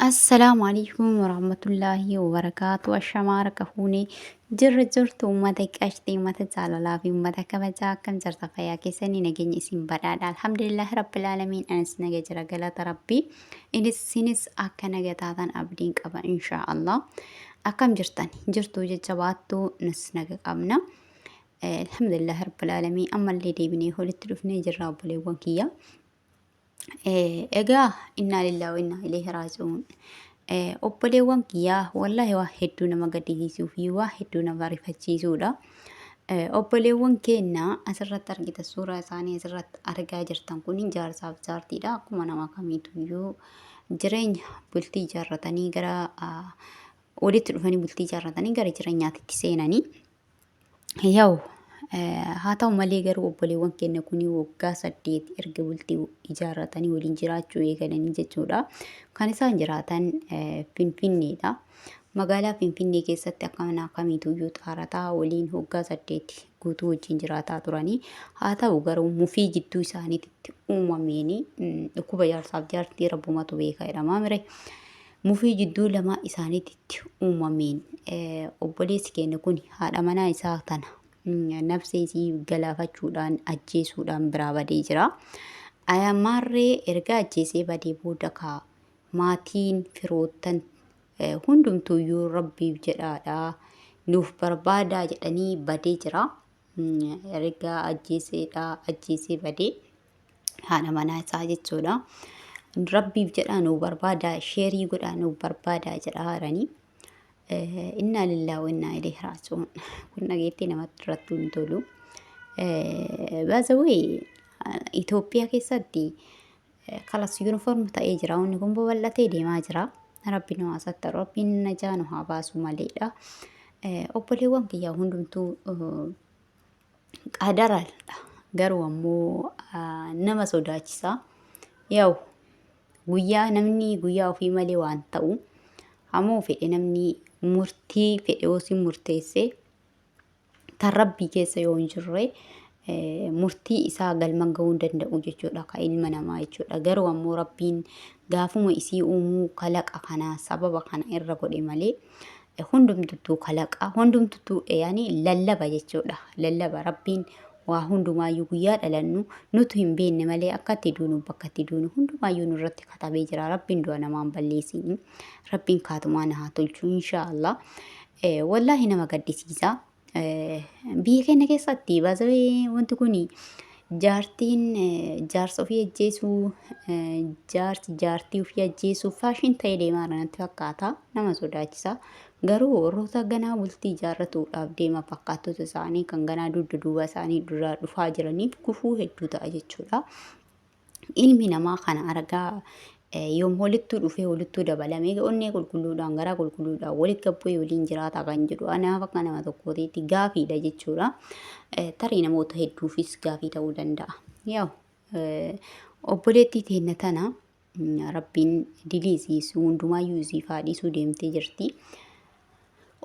السلام عليكم ورحمة الله وبركاته الشمارة كفوني جرت أمتك أشتي أمتك على لا في أمتك كبجا كم جرت فيا كسني نجني اسم بداد الحمد لله رب العالمين أنس نجرا قلت ربي إنس سنس أكنا جتاتن أبدين كبا إن شاء الله أكم جرتو جتباتو نس نجا الحمد لله رب العالمين أما اللي ديبني هو لتلفني جرا بلي وكيا egaa innaa lillahi wa innaa ilaihi raaji'uun. Obboleewwan kiyyaa wallahi waa hedduu nama gaddisiisuu fi waa hedduu nama rifachiisuudha. Obboleewwan keenya asirratti argita suuraa isaanii asirratti argaa jirtan kun jaarsaaf jaartiidha. Akkuma nama kamiituyyuu jireenya bultii ijaarratanii gara walitti dhufanii bultii ijaarratanii gara jireenyaatti seenanii yaa'u haa ta'u malee garuu obboleewwan keenya kun waggaa 8 erga bultii ijaarratanii waliin jiraachuu eegalanii jechuudha. Kan isaan jiraatan Finfinneedha. Magaalaa Finfinnee keessatti akka mana kamiituyyuu xaarataa waliin waggaa 8 guutuu wajjin jiraataa turanii. Haa ta'u garuu mufii jidduu isaaniitti uumameen dhukkuba jaarsaaf jaartii rabbumatu beeka jedhama mire. Mufii jidduu lama isaaniitti uumameen obboleessi keenya kun haadha manaa isaa tana nafsee isii galaafachuudhaan ajjeesuudhaan biraa badee jira. Ayyaamaarree erga ajjeesee badee booda kaa maatiin firoottan hundumtuyyuu rabbiif jedhaadha nuuf barbaadaa jedhanii badee jira. Erga ajjeesee badee haadha manaa isaa jechuudha. Rabbiif jedhaa nuuf barbaadaa sheerii godhaa nuuf barbaadaa jedhaa jiranii. Innaa lillahi wa innaa ilaihi raaji'uun. Kun dhageettii namatti irratti hin tolu. Baazawee Itoophiyaa keessatti kalas yuunifoorm ta'ee jira. Wanni kun babal'atee deemaa jira. Rabbi nu haa sattaru. Rabbiin najaa nu haa baasu maleedha. Obboleewwan kiyyaa hundumtuu qadaraadha. Garuu ammoo nama sodaachisa. Yaa'u namni guyyaa ofii malee waan ta'u ammoo fedhe namni murtii fedhe osoo murteesse tan rabbii keessa yoo hin jirre murtii isaa galman gahuu hin danda'u jechuudha ka ilma namaa jechuudha. Garuu ammoo rabbiin gaafuma isii uumuu kalaqa kana sababa kana irra godhe malee hundumtuttuu kalaqa hundumtuttuu yaani lallaba jechuudha. Lallaba rabbiin waa hundumaayyuu guyyaa dhalannu nutu hin beekne malee akkatti duunu bakkatti duunu hundumaayyuu nurratti katabee jira. Rabbiin du'a namaan balleessini. Rabbiin kaatumaa na haa tolchu inshaallah. Wallaahi nama gaddisiisa. Biyya keenya keessatti baazawee wanti kun jaartiin jaarsa ofii ajjeesuu jaartii ofii ajjeesuu faashin ta'ee deemaa natti fakkaata. Nama sodaachisa. Garuu warroota ganaa bultii ijaarratuudhaaf deema fakkaattota isaanii kan ganaa dugda duuba isaanii dura dhufaa jiraniif gufuu hedduu ta'a jechuudha. Ilmi namaa kana argaa yoom walittuu dhufee walittuu dabalamee onnee qulqulluudhaan garaa qulqulluudhaan walitti gabbu'ee waliin jiraata kan jedhu anaaf akka nama tokkootiitti gaafiidha jechuudha. Tarii namoota hedduufis gaafii ta'uu danda'a. Yaa'u obboleettii teenya tana rabbiin diliisiisu hundumaayyuu isii faadhiisuu deemtee jirti.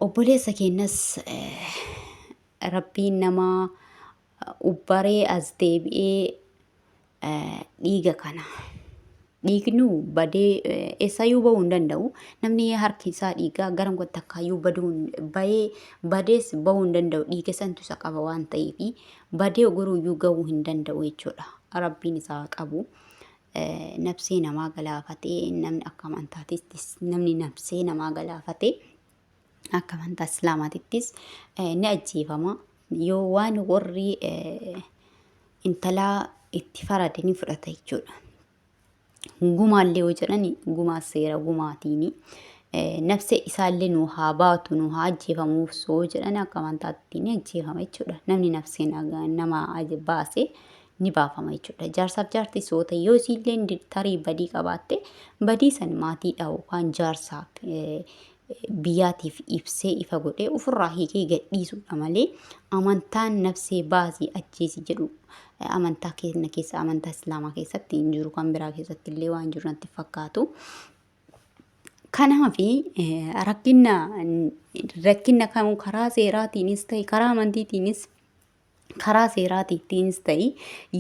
Obboleessa keenyas rabbiin nama ubbaree as deebi'ee dhiiga kana. Dhiignu badee eessayyuu bahuu hin danda'u. Namni harki isaa dhiigaa garam takkaayyuu badees bahuu hin danda'u. Dhiiga santu isa qaba waan ta'eef badee ogoruuyyuu gahuu hin danda'u jechuudha. Rabbiin isaa qabu. Nafsee namaa galaafatee namni akka amantaattis namni nafsee namaa galaafatee akka amantaa islaamaatittis ni ajjeefama. Yoo waan warri intalaa itti farade ni fudhata jechuudha. Gumaallee yoo jedhan gumaa seera gumaatiin nafsee isaallee nu haa baatu nu haa ajjeefamuuf soo jedhan akka amantaatti ni ajjeefama jechuudha. Namni nafsee nama baase ni baafama jechuudha. Jaarsaaf jaartii soo ta'e yoo isiillee tarii badii qabaatte badii san maatiidha yookaan jaarsaaf biyyaatiif ibsee ifa godhee ofirraa hiikee gadhiisuudha malee amantaan nafsee baasii ajjeesi jedhu amantaa keenya keessa amantaa islaamaa keessatti hin jiru kan biraa keessatti illee waan jiru natti fakkaatu. Kanaaf rakkina kamuu karaa seeraatiinis ta'e karaa amantiitiinis karaa seeraatiittiinis ta'e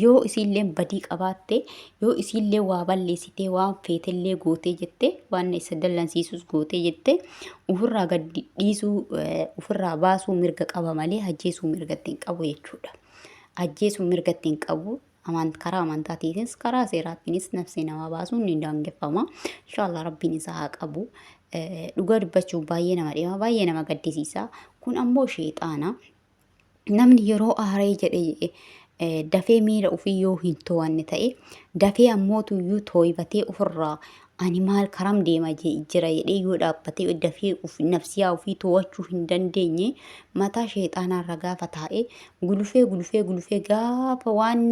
yoo isiillee badii qabaatte yoo isiillee waa balleessitee waan feetellee gootee jette waan isa dallansiisus gootee jette ofirraa gadi dhiisuu ofirraa baasuu mirga qaba malee ajjeesuu mirga ittiin qabu jechuudha. Ajjeesuu mirga ittiin qabu karaa amantaatiinis karaa seeraatiinis nafsi namaa baasuun ni daangeffama. Inshaallah rabbiin isaa haa qabu. Dhugaa dubbachuun baay'ee nama dhibaa baay'ee nama gaddisiisa. Kun ammoo sheexaana. Namni yeroo aaree jedhee dafee miira ofii yoo hin to'anne ta'e dafee ammootuyyuu tooybatee ofirraa ani maal karam deema jira jedhee yoo dhaabbatee dafee nafsiyaa ofii to'achuu hin dandeenye mataa sheexaanaarra gaafa taa'e gulufee gaafa waan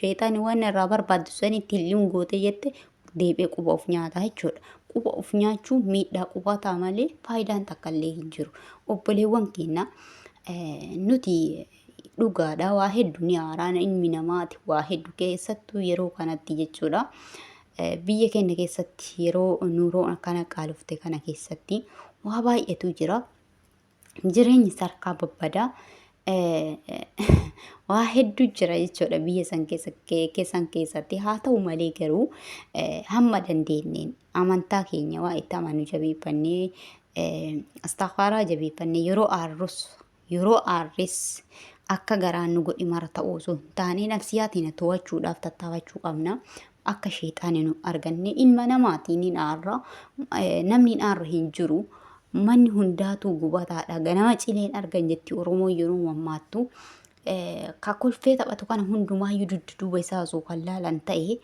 sheexaani waan irraa barbaaddu san ittiin lingootee jette deebi'ee quba of nyaata jechuudha. Quba of nyaachuun miidhaa qubataa malee faayidaan takka illee hin jiru. Obboleewwan keenya nuti dhugaadha waa hedduu ni haaraan ilmi namaati waa hedduu keessattuu yeroo kanatti jechuudha. Biyya keenya keessatti yeroo nuuroon akkana qaalofte kana keessatti waa baay'eetu jira. Jireenyi sarkaa babbadaa waa hedduu jira jechuudha biyya san keessatti haa ta'u malee garuu hamma dandeenyeen amantaa keenya waa itti amanu jabeeffannee astagfaaraa jabeeffannee yeroo aarres akka garaan nu godhi mara ta'uu osoo hin taane nafsiyaatiin to'achuudhaaf tattaafachuu qabna. Akka sheexaanii nu arganne ilma namaatiin hin aarra namni hin aarra hin jiru. Manni hundaatuu gubataadha. Ganama cileen argan jetti Oromoon yeroo mammaattu. Ka kolfee taphatu kana hundumaayyuu dudduuba isaa osoo kan laalan ta'e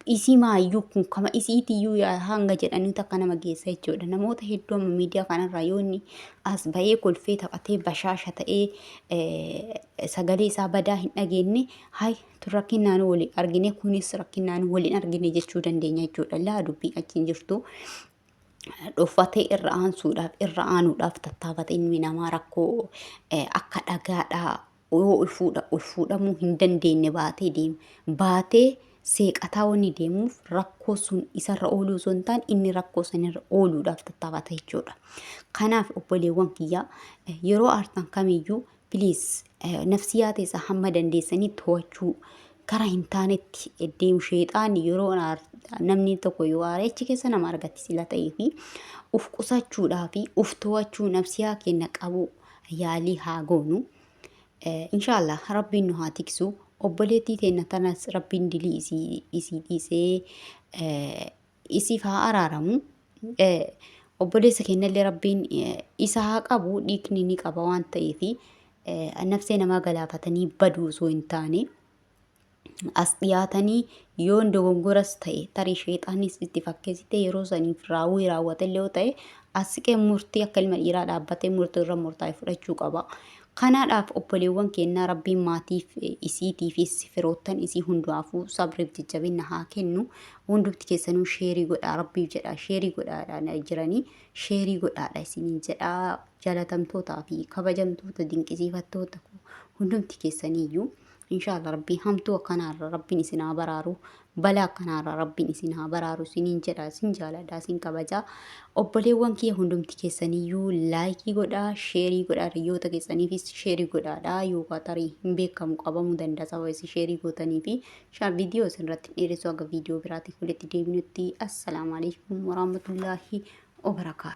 isii maayyuu kun kama isiitiyyuu hanga jedhanii takka nama geessa jechuudha. Namoota hedduu amma miidiyaa kanarraa yoo inni as bahee kolfee taphatee bashaasha ta'ee sagalee isaa badaa hin dhageenye hay rakkinaan waliin argine kunis rakkinaan waliin argine jechuu dandeenya jechuudha. Laa dubbii achiin jirtu. Dhuffatee irra aanuudhaaf tattaafata ilmi namaa rakkoo akka dhagaadhaa yoo ol fuudhamuu hin dandeenye baatee deema. Baatee seeqataa wanni deemuuf rakkoo sun isarra ooluu osoo hin taane inni rakkoo sanirra ooluudhaaf tattaafata jechuudha. Kanaaf obboleewwan kiyyaa yeroo aartan kamiyyuu biliis nafsiyaa teessa hamma dandeessanii to'achuu karaa hin taanetti deemu sheexaani yeroo namni tokko yoo areechi keessa nama argatti sila ta'ee fi uf qusachuudhaa fi uf to'achuu nafsiyaa kenna qabu yaalii haa goonu. Inshaallah rabbiin nu haa tiksu. Obboleettii teenya tanas rabbiin dilii isii dhiisee isiif haa araaramu. Obboleessa keenyallee rabbiin isa haa qabu dhiigni ni qaba waan ta'eef nafsee namaa galaafatanii baduu osoo hin taane as dhiyaatanii yoo dogongoras ta'e tarii sheexaanis itti fakkeessite yeroo saniif raawwatellee yoo ta'e as siqee murtii akka ilma dhiiraa dhaabbatee murtii irra murtaa'e fudhachuu qaba. Kanaadhaaf obboleewwan keenyaa rabbiin maatiif isiitiifis firoottan isii hundaafuu sabriif jajjabina haa kennu. Hundumti keessanuu sheerii godhaa rabbiif jedhaa sheerii godhaadhaan jiranii sheerii godhaadha isiniin jedhaa jaalatamtootaa fi kabajamtoota dinqisiifattoota hundumti keessaniiyyuu. Inshaallah rabbiin hamtuu akkanaarra rabbiin isin haa baraaru balaa akkanaarra rabbiin isin haa baraaru isiniin jedha isin jaaladha isin kabajaa. Obboleewwan kiyya hundumti keessaniiyyuu laayikii godhaa sheerii godhaa hiriyoota keessaniifis sheerii godhaadha yookaan tarii hin beekamu qabamuu danda'a sababa isin sheerii gootanii fi viidiyoo isinirratti dheeressu akka viidiyoo biraatiif walitti deebinutti assalaamu alaikum warahmatullaahi wabarakaatu.